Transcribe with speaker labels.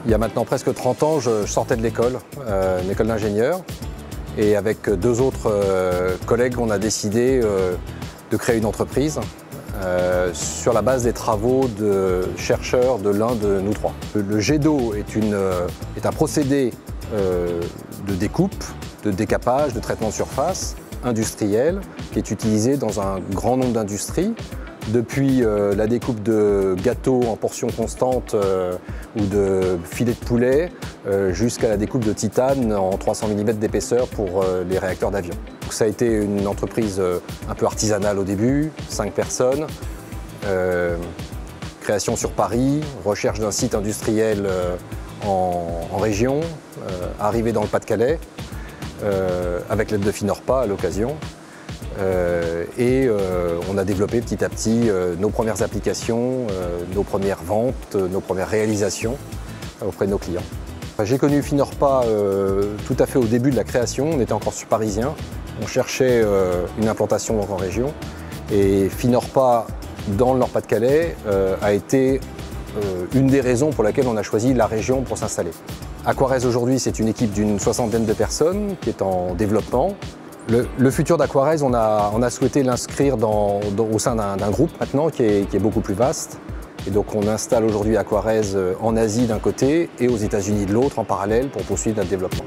Speaker 1: Il y a maintenant presque 30 ans, je sortais de l'école, une école d'ingénieur. Et avec deux autres collègues, on a décidé de créer une entreprise sur la base des travaux de chercheurs de l'un de nous trois. Le jet d'eau est un procédé de découpe, de décapage, de traitement de surface industriel qui est utilisé dans un grand nombre d'industries. Depuis la découpe de gâteaux en portions constantes ou de filets de poulet jusqu'à la découpe de titane en 300 mm d'épaisseur pour les réacteurs d'avion. Ça a été une entreprise un peu artisanale au début, 5 personnes, création sur Paris, recherche d'un site industriel en région, arrivée dans le Pas-de-Calais, avec l'aide de Finorpa à l'occasion. On a développé petit à petit nos premières applications, nos premières ventes, nos premières réalisations auprès de nos clients. J'ai connu Finorpa tout à fait au début de la création, on était encore sur Parisien, on cherchait une implantation en région et Finorpa dans le Nord-Pas-de-Calais a été une des raisons pour laquelle on a choisi la région pour s'installer. Aquarez aujourd'hui c'est une équipe d'une 60aine de personnes qui est en développement. Le futur d'Aquarez, on a souhaité l'inscrire au sein d'un groupe maintenant qui est beaucoup plus vaste. Et donc on installe aujourd'hui Aquarez en Asie d'un côté et aux États-Unis de l'autre en parallèle pour poursuivre notre développement.